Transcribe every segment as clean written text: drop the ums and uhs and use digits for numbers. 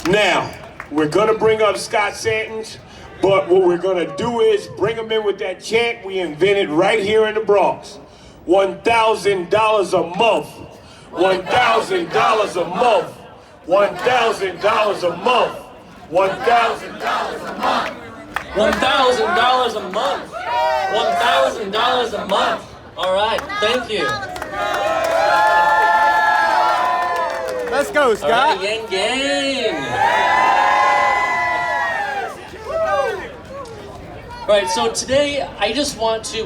Now, we're gonna bring up Scott Santens, but what we're gonna do is bring him in with that chant we invented right here in the Bronx. $1,000 a month. $1,000 a month. $1,000 a month. $1,000 a month. $1,000 a month. $1,000 a month. All right, thank you. Let's go, Scott. All right, gang, gang. All right, so today I just want to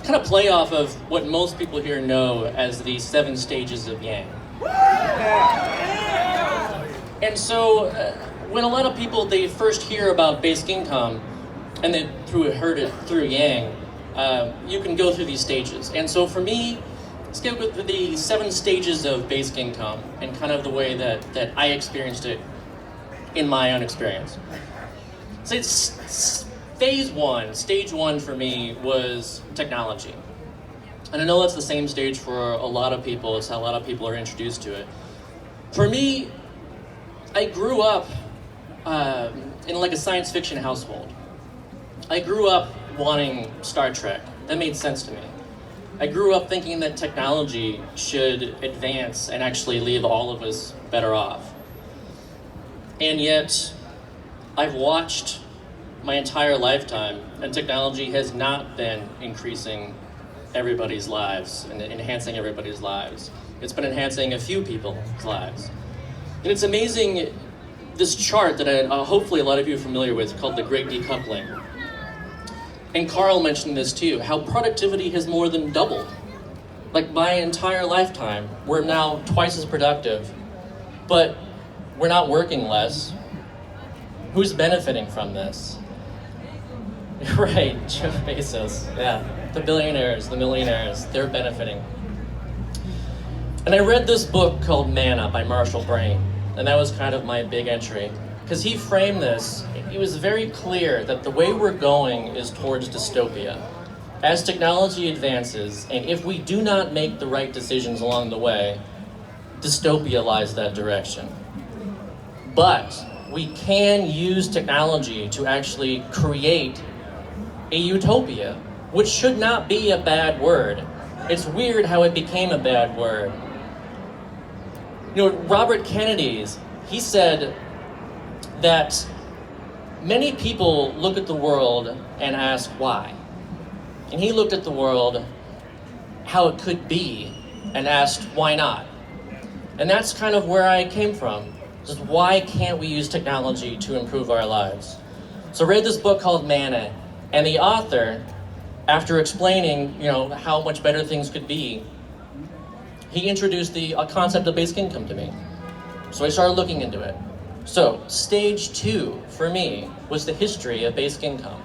kind of play off of what most people here know as the 7 stages of Yang. And so when a lot of people, they first hear about basic income and then heard it through Yang, you can go through these stages. And so for me, let's go with the 7 stages of basic income and kind of the way that I experienced it in my own experience. So it's phase 1, stage 1 for me was technology. And I know that's the same stage for a lot of people. It's how a lot of people are introduced to it. For me, I grew up in like a science fiction household. I grew up wanting Star Trek. That made sense to me. I grew up thinking that technology should advance and actually leave all of us better off. And yet, I've watched my entire lifetime, and technology has not been increasing everybody's lives and enhancing everybody's lives. It's been enhancing a few people's lives. And it's amazing, this chart that hopefully a lot of you are familiar with, called the Great Decoupling. And Carl mentioned this too, how productivity has more than doubled. Like my entire lifetime, we're now twice as productive, but we're not working less. Who's benefiting from this? Right, Jeff Bezos, yeah. The billionaires, the millionaires, they're benefiting. And I read this book called Manna by Marshall Brain, and that was kind of my big entry. Because he framed this, he was very clear that the way we're going is towards dystopia. As technology advances, and if we do not make the right decisions along the way, dystopia lies that direction. But we can use technology to actually create a utopia, which should not be a bad word. It's weird how it became a bad word. You know, Robert Kennedy, he said that many people look at the world and ask why. And he looked at the world, how it could be, and asked why not. And that's kind of where I came from. Just why can't we use technology to improve our lives? So I read this book called Manna, and the author, after explaining, how much better things could be, he introduced the concept of basic income to me. So I started looking into it. So stage 2 for me was the history of basic income.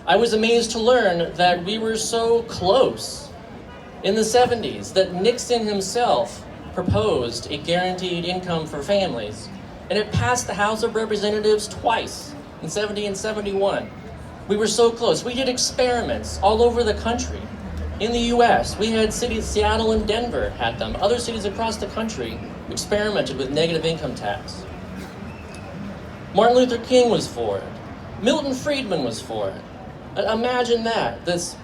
I was amazed to learn that we were so close in the 70s that Nixon himself proposed a guaranteed income for families, and it passed the House of Representatives twice, in 70 and 71. We were so close. We did experiments all over the country. In the US, we had cities, Seattle and Denver had them. Other cities across the country experimented with negative income tax. Martin Luther King was for it. Milton Friedman was for it. Imagine that. That's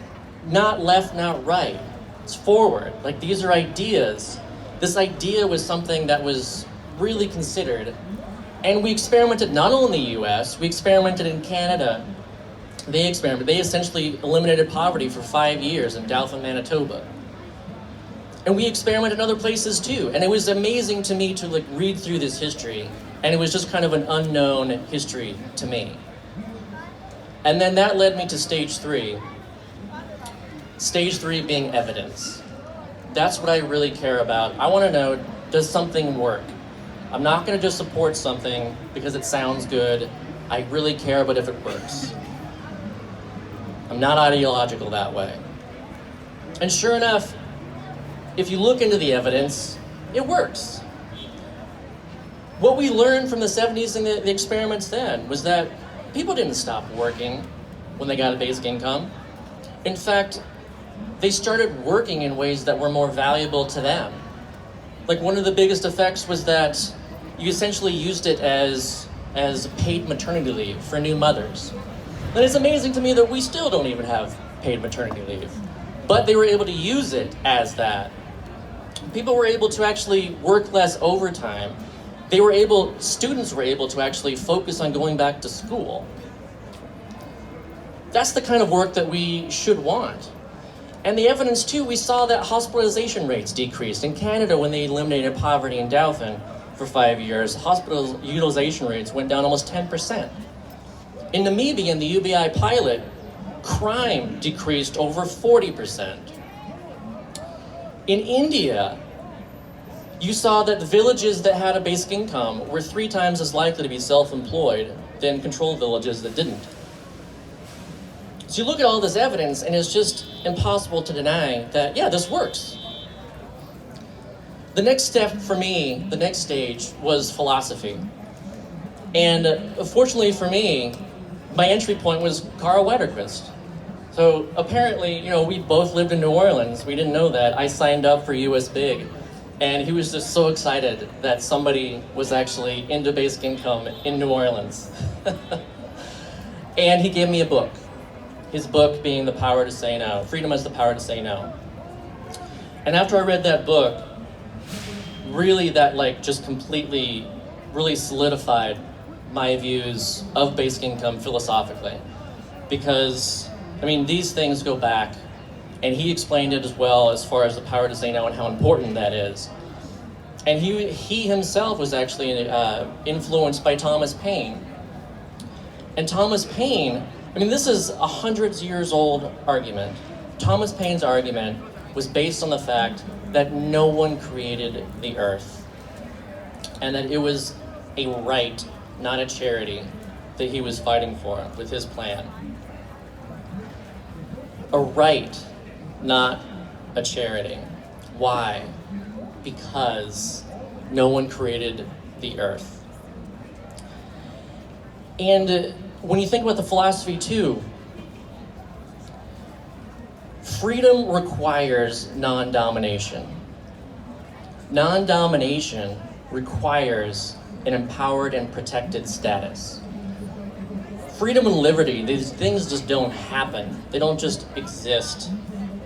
not left, not right. It's forward. Like, these are ideas. This idea was something that was really considered. And we experimented not only in the US, we experimented in Canada. They essentially eliminated poverty for 5 years in Dauphin, Manitoba. And we experimented in other places too. And it was amazing to me to read through this history. And it was just kind of an unknown history to me. And then that led me to stage 3. Stage 3 being evidence. That's what I really care about. I want to know, does something work? I'm not going to just support something because it sounds good. I really care about if it works. I'm not ideological that way. And sure enough, if you look into the evidence, it works. What we learned from the 70s and the experiments then was that people didn't stop working when they got a basic income. In fact, they started working in ways that were more valuable to them. Like, one of the biggest effects was that you essentially used it as paid maternity leave for new mothers. And it's amazing to me that we still don't even have paid maternity leave. But they were able to use it as that. People were able to actually work less overtime. Students were able to actually focus on going back to school. That's the kind of work that we should want. And the evidence too, we saw that hospitalization rates decreased. In Canada, when they eliminated poverty in Dauphin for 5 years, hospital utilization rates went down almost 10%. In Namibia, in the UBI pilot, crime decreased over 40%. In India, you saw that the villages that had a basic income were 3 times as likely to be self-employed than controlled villages that didn't. So you look at all this evidence, and it's just impossible to deny that, yeah, this works. The next step for me, the next stage, was philosophy. And fortunately for me, my entry point was Carl Wetterquist. So apparently, we both lived in New Orleans. We didn't know that. I signed up for US Big, and he was just so excited that somebody was actually into basic income in New Orleans. And he gave me a book. His book being The Power to Say No. Freedom Has the Power to Say No. And after I read that book, really that just completely, really solidified my views of basic income philosophically. Because, these things go back, and he explained it as well as far as the power to say no and how important that is. And he himself was actually influenced by Thomas Paine. And Thomas Paine, this is a 100-years-old argument. Thomas Paine's argument was based on the fact that no one created the earth, and that it was a right, not a charity, that he was fighting for with his plan. A right, not a charity. Why? Because no one created the earth. And when you think about the philosophy too, freedom requires non-domination. Non-domination requires an empowered and protected status. Freedom and liberty, these things just don't happen. They don't just exist.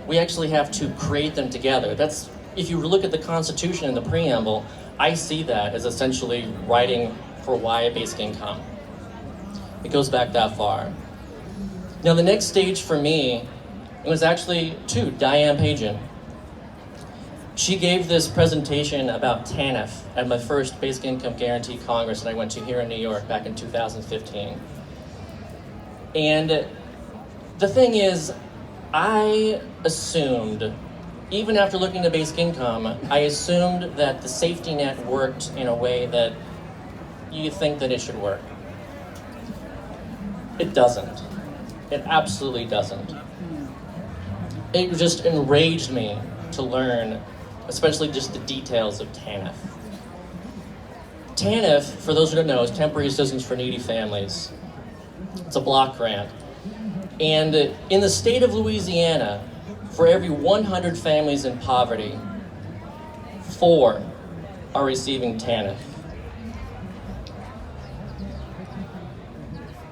We actually have to create them together. That's, if you look at the Constitution and the preamble, I see that as essentially writing for why a basic income. It goes back that far. Now the next stage for me, it was actually Diane Pageant. She gave this presentation about TANF at my first Basic Income Guarantee Congress that I went to here in New York back in 2015. And the thing is, I assumed, even after looking at basic income, I assumed that the safety net worked in a way that you think that it should work. It doesn't. It absolutely doesn't. It just enraged me to learn, especially just the details of TANF. TANF, for those who don't know, is Temporary Assistance for Needy Families. It's a block grant. And in the state of Louisiana, for every 100 families in poverty, 4 are receiving TANF.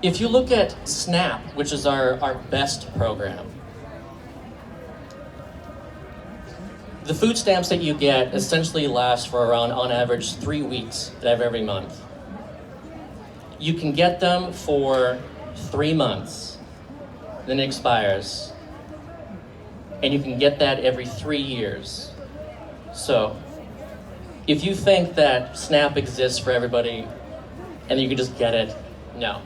If you look at SNAP, which is our best program, the food stamps that you get essentially last for around, on average, 3 weeks of every month. You can get them for 3 months, then it expires. And you can get that every 3 years. So, if you think that SNAP exists for everybody and you can just get it, no.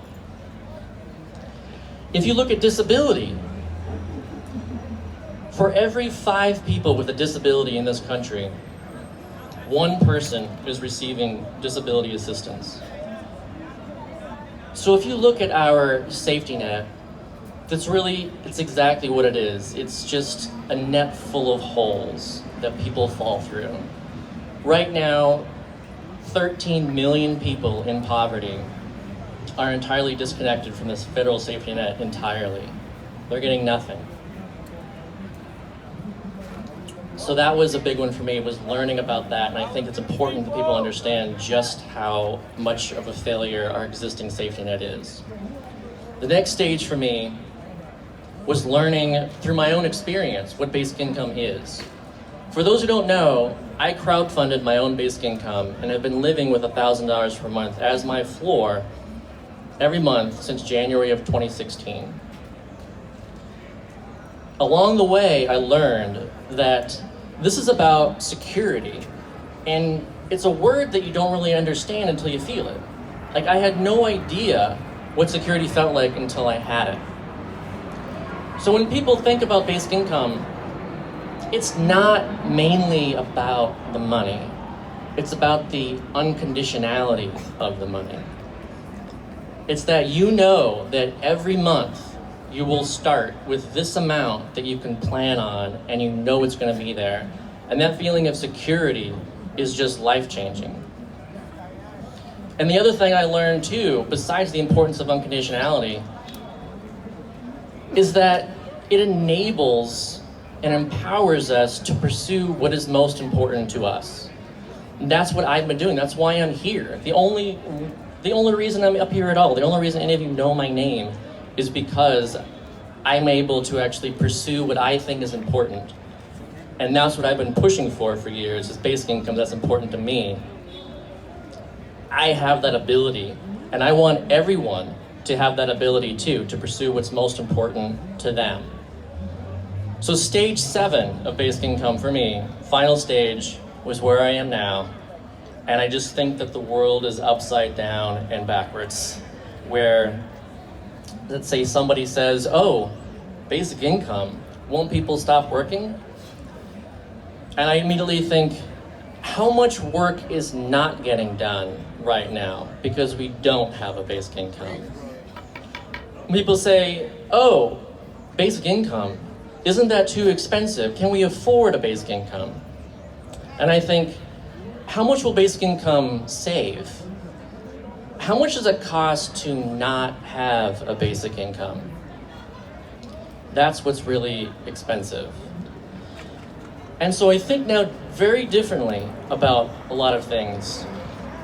If you look at disability, for every 5 people with a disability in this country, 1 person is receiving disability assistance. So if you look at our safety net, it's exactly what it is. It's just a net full of holes that people fall through. Right now, 13 million people in poverty are entirely disconnected from this federal safety net entirely. They're getting nothing. So that was a big one for me, was learning about that, and I think it's important that people understand just how much of a failure our existing safety net is. The next stage for me was learning through my own experience what basic income is. For those who don't know, I crowdfunded my own basic income and have been living with $1,000 per month as my floor every month since January of 2016. Along the way, I learned that this is about security, and it's a word that you don't really understand until you feel it. Like, I had no idea what security felt like until I had it. So when people think about basic income, it's not mainly about the money. It's about the unconditionality of the money. It's that you know that every month you will start with this amount that you can plan on, and you know it's going to be there. And that feeling of security is just life-changing. And the other thing I learned too, besides the importance of unconditionality, is that it enables and empowers us to pursue what is most important to us. And that's what I've been doing. That's why I'm here. The only reason I'm up here at all, the only reason any of you know my name, is because I'm able to actually pursue what I think is important. And that's what I've been pushing for years, is basic income that's important to me. I have that ability, and I want everyone to have that ability too, to pursue what's most important to them. So stage 7 of basic income for me, final stage, was where I am now. And I just think that the world is upside down and backwards, where, let's say somebody says, oh, basic income, won't people stop working? And I immediately think, how much work is not getting done right now because we don't have a basic income? People say, oh, basic income, isn't that too expensive? Can we afford a basic income? And I think, how much will basic income save? How much does it cost to not have a basic income? That's what's really expensive. And so I think now very differently about a lot of things.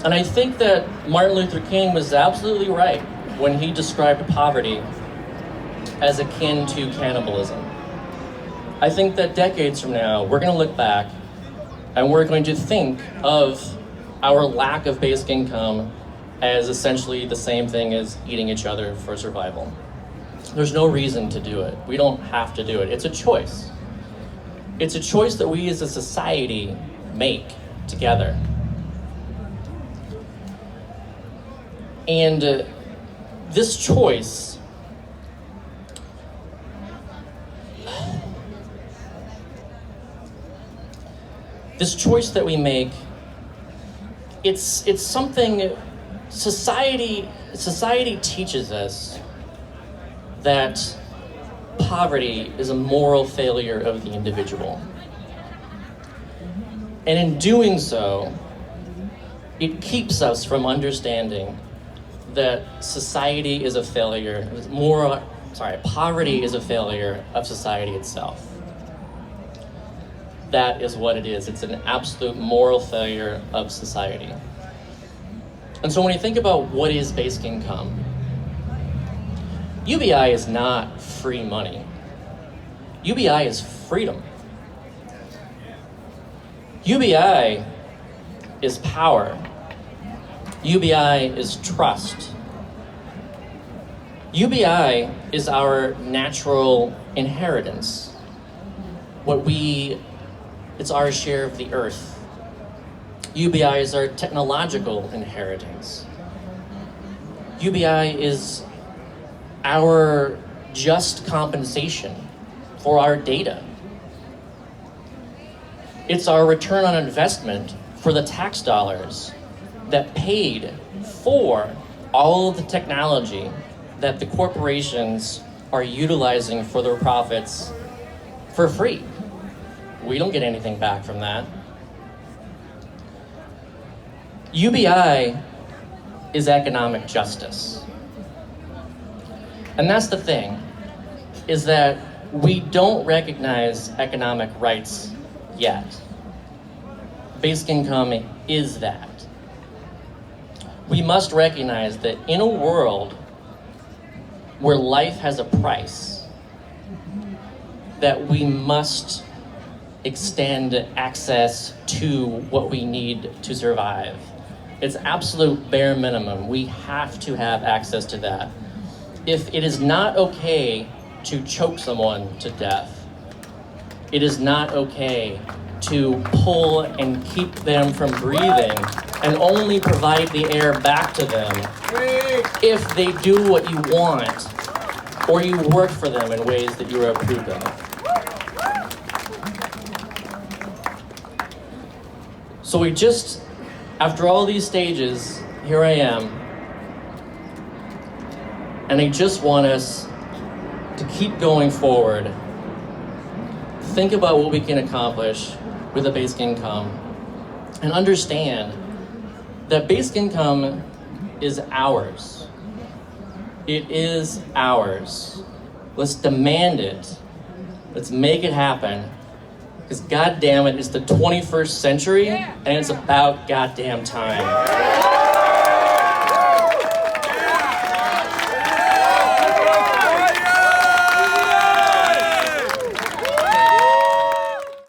And I think that Martin Luther King was absolutely right when he described poverty as akin to cannibalism. I think that decades from now, we're going to look back and we're going to think of our lack of basic income as essentially the same thing as eating each other for survival. There's no reason to do it. We don't have to do it. It's a choice. It's a choice that we as a society make together. And this choice that we make, it's something society teaches us that poverty is a moral failure of the individual. And in doing so, it keeps us from understanding that society is a failure, poverty is a failure of society itself. That is what it is. It's an absolute moral failure of society. And so when you think about what is basic income, UBI is not free money. UBI is freedom. UBI is power. UBI is trust. UBI is our natural inheritance. It's our share of the earth. UBI is our technological inheritance. UBI is our just compensation for our data. It's our return on investment for the tax dollars that paid for all of the technology that the corporations are utilizing for their profits for free. We don't get anything back from that. UBI is economic justice. And that's the thing, is that we don't recognize economic rights yet. Basic income is that. We must recognize that in a world where life has a price, that we must extend access to what we need to survive. It's absolute bare minimum. We have to have access to that. If it is not okay to choke someone to death, it is not okay to pull and keep them from breathing and only provide the air back to them if they do what you want or you work for them in ways that you are approved of. So we just, after all these stages, here I am, and I just want us to keep going forward. Think about what we can accomplish with a basic income, and understand that basic income is ours. It is ours. Let's demand it. Let's make it happen. Because goddamn it, it's the 21st century, and it's about goddamn time.